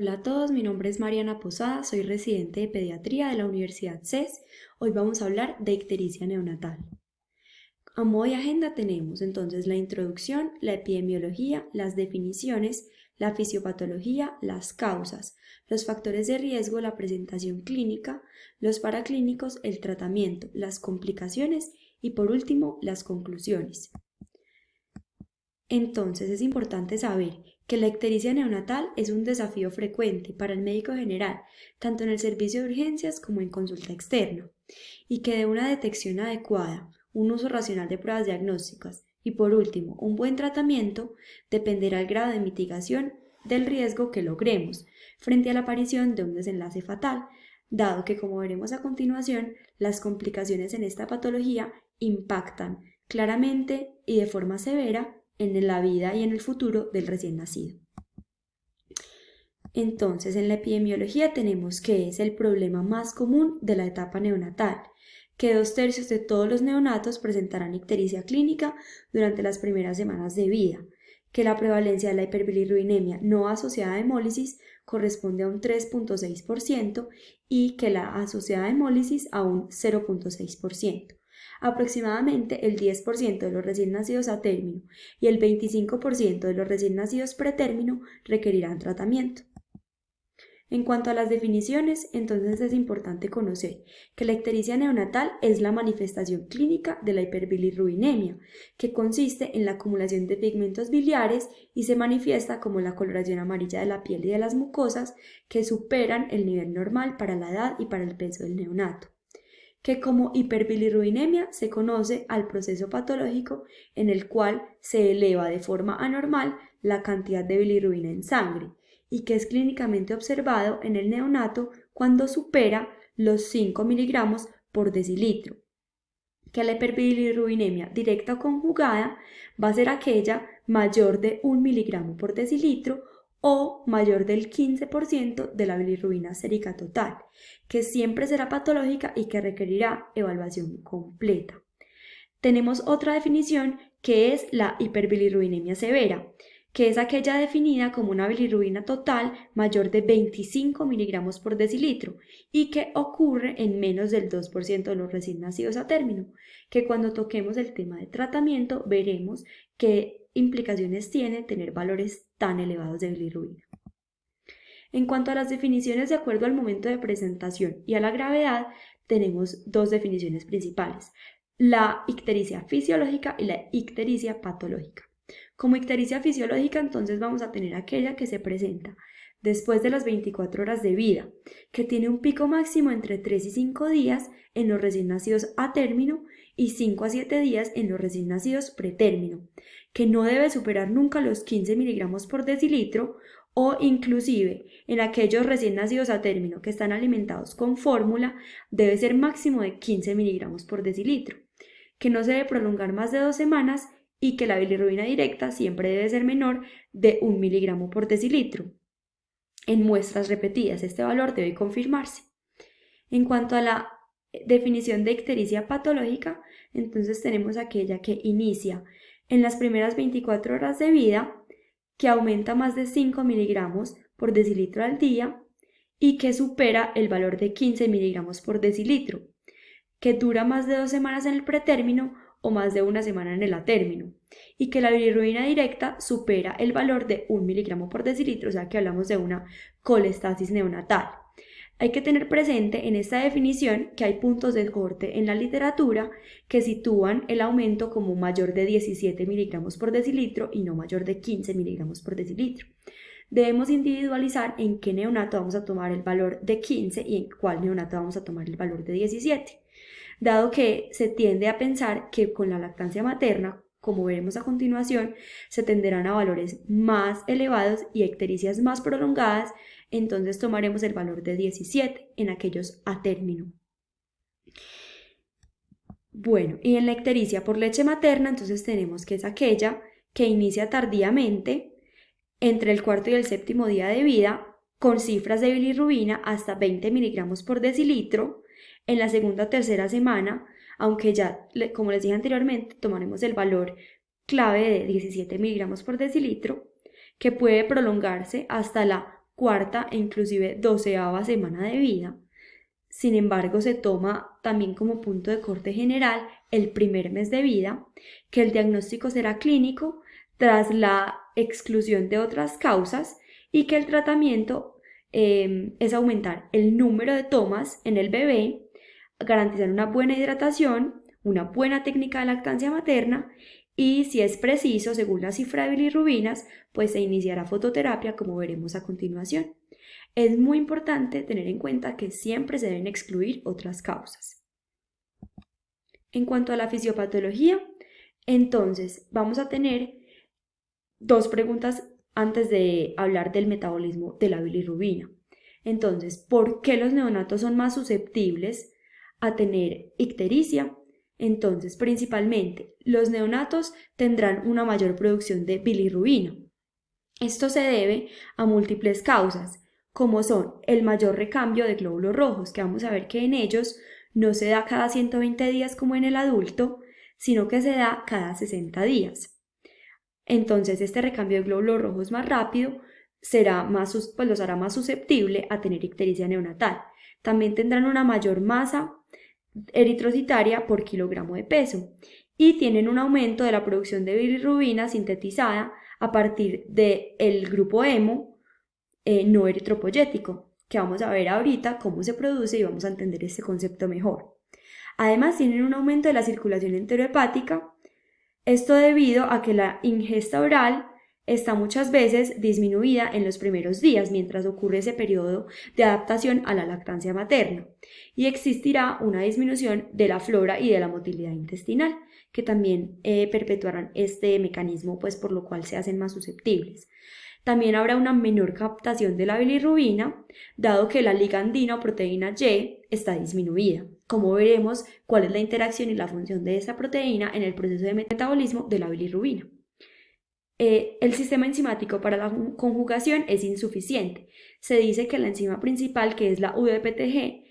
Hola a todos, mi nombre es Mariana Posada, soy residente de pediatría de la Universidad CES. Hoy vamos a hablar de ictericia neonatal. A modo de agenda tenemos entonces la introducción, la epidemiología, las definiciones, la fisiopatología, las causas, los factores de riesgo, la presentación clínica, los paraclínicos, el tratamiento, las complicaciones y por último las conclusiones. Entonces es importante saber que la ictericia neonatal es un desafío frecuente para el médico general, tanto en el servicio de urgencias como en consulta externa, y que de una detección adecuada, un uso racional de pruebas diagnósticas y por último un buen tratamiento dependerá el grado de mitigación del riesgo que logremos frente a la aparición de un desenlace fatal, dado que, como veremos a continuación, las complicaciones en esta patología impactan claramente y de forma severa en la vida y en el futuro del recién nacido. Entonces, en la epidemiología tenemos que es el problema más común de la etapa neonatal, que 2/3 de todos los neonatos presentarán ictericia clínica durante las primeras semanas de vida, que la prevalencia de la hiperbilirrubinemia no asociada a hemólisis corresponde a un 3.6% y que la asociada a hemólisis a un 0.6%. Aproximadamente el 10% de los recién nacidos a término y el 25% de los recién nacidos pretérmino requerirán tratamiento. En cuanto a las definiciones, entonces es importante conocer que la ictericia neonatal es la manifestación clínica de la hiperbilirrubinemia, que consiste en la acumulación de pigmentos biliares y se manifiesta como la coloración amarilla de la piel y de las mucosas que superan el nivel normal para la edad y para el peso del neonato, que como hiperbilirrubinemia se conoce al proceso patológico en el cual se eleva de forma anormal la cantidad de bilirrubina en sangre y que es clínicamente observado en el neonato cuando supera los 5 miligramos por decilitro, que la hiperbilirrubinemia directa o conjugada va a ser aquella mayor de 1 miligramo por decilitro o mayor del 15% de la bilirrubina sérica total, que siempre será patológica y que requerirá evaluación completa. Tenemos otra definición que es la hiperbilirrubinemia severa, que es aquella definida como una bilirrubina total mayor de 25 miligramos por decilitro y que ocurre en menos del 2% de los recién nacidos a término, que cuando toquemos el tema de tratamiento veremos qué implicaciones tiene tener valores tan elevados de bilirrubina. En cuanto a las definiciones de acuerdo al momento de presentación y a la gravedad, tenemos dos definiciones principales: la ictericia fisiológica y la ictericia patológica. Como ictericia fisiológica, entonces vamos a tener aquella que se presenta después de las 24 horas de vida, que tiene un pico máximo entre 3 y 5 días en los recién nacidos a término y 5 a 7 días en los recién nacidos pretérmino, que no debe superar nunca los 15 miligramos por decilitro o inclusive en aquellos recién nacidos a término que están alimentados con fórmula debe ser máximo de 15 miligramos por decilitro, que no se debe prolongar más de 2 semanas y que la bilirrubina directa siempre debe ser menor de 1 miligramo por decilitro. En muestras repetidas este valor debe confirmarse. En cuanto a la definición de ictericia patológica, entonces tenemos aquella que inicia en las primeras 24 horas de vida, que aumenta más de 5 miligramos por decilitro al día y que supera el valor de 15 miligramos por decilitro, que dura más de 2 semanas en el pretérmino o más de 1 semana en el atérmino, y que la bilirrubina directa supera el valor de 1 miligramo por decilitro, o sea que hablamos de una colestasis neonatal. Hay que tener presente en esta definición que hay puntos de corte en la literatura que sitúan el aumento como mayor de 17 miligramos por decilitro y no mayor de 15 miligramos por decilitro. Debemos individualizar en qué neonato vamos a tomar el valor de 15 y en cuál neonato vamos a tomar el valor de 17, dado que se tiende a pensar que con la lactancia materna, como veremos a continuación, se tenderán a valores más elevados y ictericias más prolongadas, entonces tomaremos el valor de 17 en aquellos a término. Bueno, y en la ictericia por leche materna, entonces tenemos que es aquella que inicia tardíamente entre el cuarto y el séptimo día de vida, con cifras de bilirrubina hasta 20 miligramos por decilitro en la segunda o tercera semana, aunque ya, como les dije anteriormente, tomaremos el valor clave de 17 miligramos por decilitro, que puede prolongarse hasta la cuarta e inclusive 12ª semana de vida. Sin embargo, se toma también como punto de corte general el primer mes de vida, que el diagnóstico será clínico tras la exclusión de otras causas y que el tratamiento es aumentar el número de tomas en el bebé, garantizar una buena hidratación, una buena técnica de lactancia materna y, si es preciso, según la cifra de bilirrubinas, pues se iniciará fototerapia, como veremos a continuación. Es muy importante tener en cuenta que siempre se deben excluir otras causas. En cuanto a la fisiopatología, entonces vamos a tener dos preguntas antes de hablar del metabolismo de la bilirrubina. Entonces, ¿por qué los neonatos son más susceptibles a tener ictericia? Entonces, principalmente, los neonatos tendrán una mayor producción de bilirrubina. Esto se debe a múltiples causas, como son el mayor recambio de glóbulos rojos, que vamos a ver que en ellos no se da cada 120 días como en el adulto, sino que se da cada 60 días. Entonces, este recambio de glóbulos rojos más rápido los hará más susceptible a tener ictericia neonatal. También tendrán una mayor masa eritrocitaria por kilogramo de peso y tienen un aumento de la producción de bilirrubina sintetizada a partir del grupo hemo no eritropoyético, que vamos a ver ahorita cómo se produce y vamos a entender este concepto mejor. Además, tienen un aumento de la circulación enterohepática, esto debido a que la ingesta oral está muchas veces disminuida en los primeros días mientras ocurre ese periodo de adaptación a la lactancia materna, y existirá una disminución de la flora y de la motilidad intestinal, que también perpetuarán este mecanismo, pues por lo cual se hacen más susceptibles. También habrá una menor captación de la bilirrubina, dado que la ligandina o proteína Y está disminuida. Como veremos, cuál es la interacción y la función de esta proteína en el proceso de metabolismo de la bilirrubina. El sistema enzimático para la conjugación es insuficiente. Se dice que la enzima principal, que es la UDPTG,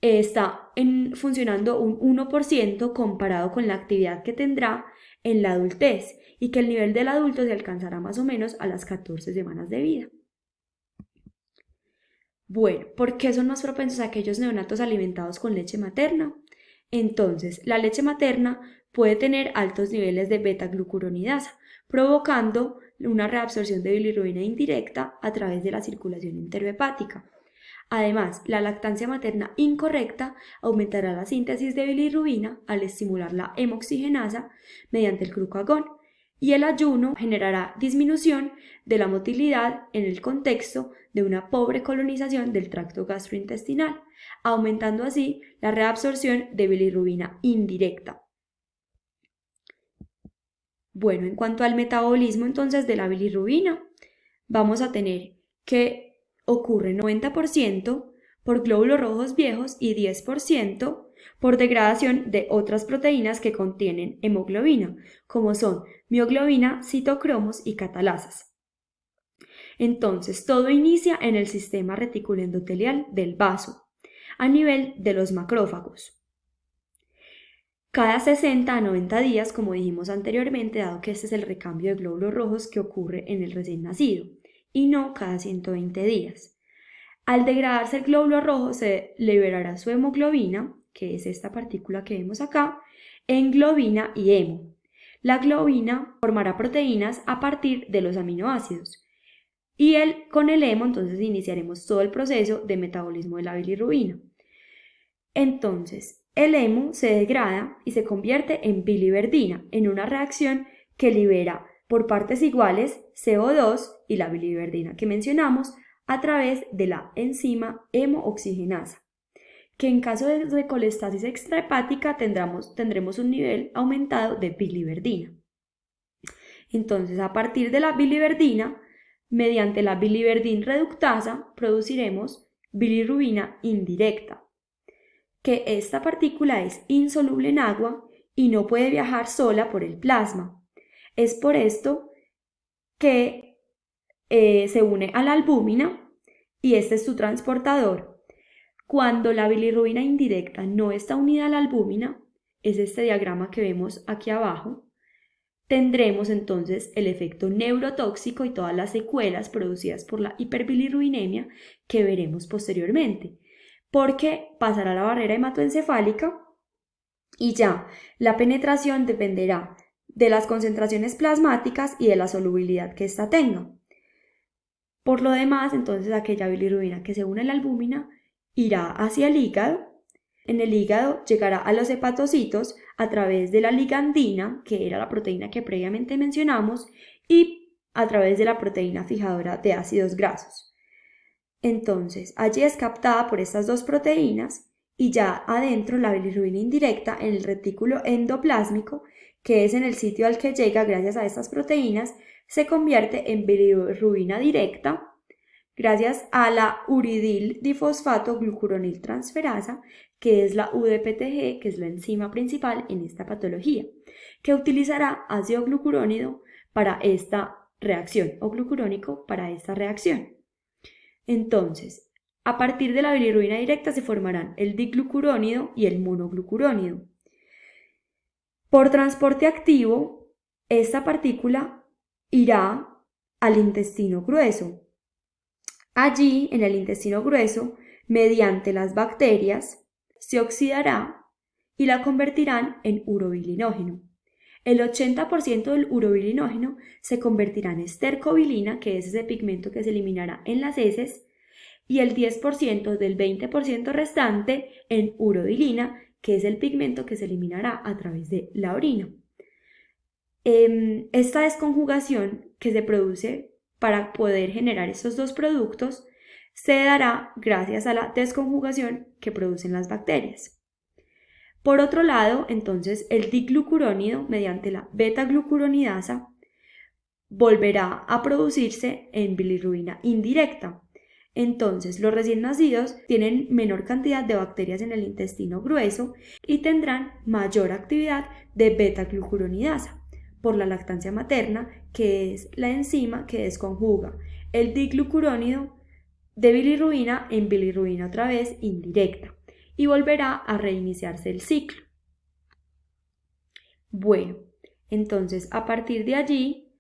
está funcionando un 1% comparado con la actividad que tendrá en la adultez, y que el nivel del adulto se alcanzará más o menos a las 14 semanas de vida. Bueno, ¿por qué son más propensos a aquellos neonatos alimentados con leche materna? Entonces, la leche materna puede tener altos niveles de beta-glucuronidasa, provocando una reabsorción de bilirrubina indirecta a través de la circulación enterohepática. Además, la lactancia materna incorrecta aumentará la síntesis de bilirrubina al estimular la hemoxigenasa mediante el glucagón, y el ayuno generará disminución de la motilidad en el contexto de una pobre colonización del tracto gastrointestinal, aumentando así la reabsorción de bilirrubina indirecta. Bueno, en cuanto al metabolismo entonces de la bilirrubina, vamos a tener que ocurre 90% por glóbulos rojos viejos y 10% por degradación de otras proteínas que contienen hemoglobina, como son mioglobina, citocromos y catalasas. Entonces, todo inicia en el sistema reticuloendotelial del vaso, a nivel de los macrófagos. Cada 60 a 90 días, como dijimos anteriormente, dado que este es el recambio de glóbulos rojos que ocurre en el recién nacido, y no cada 120 días. Al degradarse el glóbulo rojo se liberará su hemoglobina, que es esta partícula que vemos acá, en globina y hemo. La globina formará proteínas a partir de los aminoácidos, y con el hemo entonces iniciaremos todo el proceso de metabolismo de la bilirrubina. Entonces, el hemo se degrada y se convierte en biliverdina en una reacción que libera por partes iguales CO2 y la biliverdina que mencionamos a través de la enzima hemooxigenasa, que en caso de colestasis extrahepática tendremos un nivel aumentado de biliverdina. Entonces, a partir de la biliverdina, mediante la biliverdin reductasa, produciremos bilirrubina indirecta, que esta partícula es insoluble en agua y no puede viajar sola por el plasma. Es por esto que se une a la albúmina y este es su transportador. Cuando la bilirrubina indirecta no está unida a la albúmina, es este diagrama que vemos aquí abajo, tendremos entonces el efecto neurotóxico y todas las secuelas producidas por la hiperbilirrubinemia que veremos posteriormente, porque pasará la barrera hematoencefálica y ya la penetración dependerá de las concentraciones plasmáticas y de la solubilidad que ésta tenga. Por lo demás, entonces aquella bilirrubina que se une a la albúmina irá hacia el hígado. En el hígado llegará a los hepatocitos a través de la ligandina, que era la proteína que previamente mencionamos, y a través de la proteína fijadora de ácidos grasos. Entonces, allí es captada por estas dos proteínas y ya adentro la bilirrubina indirecta en el retículo endoplásmico, que es en el sitio al que llega gracias a estas proteínas, se convierte en bilirrubina directa gracias a la uridil difosfato glucuronil transferasa, que es la UDPTG, que es la enzima principal en esta patología, que utilizará ácido glucurónido para esta reacción o glucurónico para esta reacción. Entonces, a partir de la bilirrubina directa se formarán el diglucurónido y el monoglucurónido. Por transporte activo, esta partícula irá al intestino grueso. Allí, en el intestino grueso, mediante las bacterias, se oxidará y la convertirán en urobilinógeno. El 80% del urobilinógeno se convertirá en estercobilina, que es ese pigmento que se eliminará en las heces, y el 10% del 20% restante en urodilina, que es el pigmento que se eliminará a través de la orina. Esta desconjugación que se produce para poder generar estos dos productos se dará gracias a la desconjugación que producen las bacterias. Por otro lado, entonces, el diglucurónido, mediante la beta-glucuronidasa, volverá a producirse en bilirrubina indirecta. Entonces, los recién nacidos tienen menor cantidad de bacterias en el intestino grueso y tendrán mayor actividad de beta-glucuronidasa por la lactancia materna, que es la enzima que desconjuga el diglucurónido de bilirrubina en bilirrubina otra vez indirecta y volverá a reiniciarse el ciclo. Bueno, entonces a partir de allí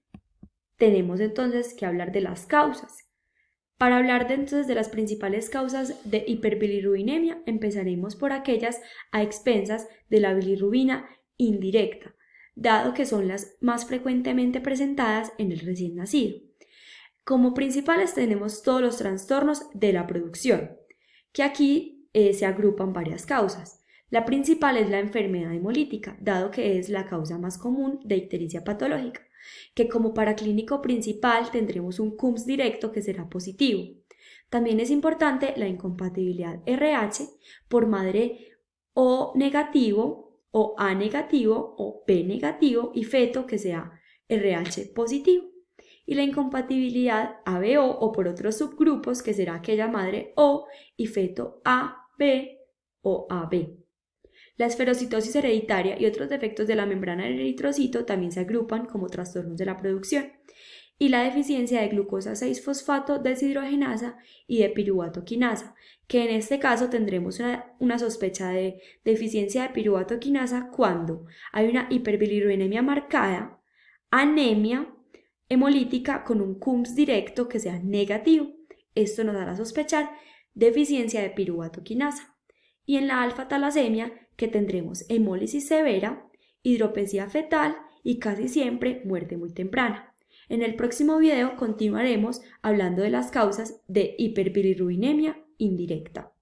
tenemos entonces que hablar de las causas. Para hablar entonces de las principales causas de hiperbilirrubinemia, empezaremos por aquellas a expensas de la bilirrubina indirecta, dado que son las más frecuentemente presentadas en el recién nacido. Como principales tenemos todos los trastornos de la producción, que aquí se agrupan varias causas. La principal es la enfermedad hemolítica, dado que es la causa más común de ictericia patológica, que como paraclínico principal tendremos un CUMS directo que será positivo. También es importante la incompatibilidad RH por madre O negativo, o A negativo, o P negativo y feto que sea RH positivo. Y la incompatibilidad ABO o por otros subgrupos que será aquella madre O y feto AB o AB. La esferocitosis hereditaria y otros defectos de la membrana del eritrocito también se agrupan como trastornos de la producción. Y la deficiencia de glucosa 6-fosfato deshidrogenasa y de piruvato quinasa, que en este caso tendremos una sospecha de deficiencia de piruvato quinasa cuando hay una hiperbilirrubinemia marcada, anemia hemolítica con un CUMS directo que sea negativo. Esto nos hará sospechar deficiencia de piruvato quinasa. Y en la alfa-talasemia que tendremos hemólisis severa, hidropesía fetal y casi siempre muerte muy temprana. En el próximo video continuaremos hablando de las causas de hiperbilirrubinemia indirecta.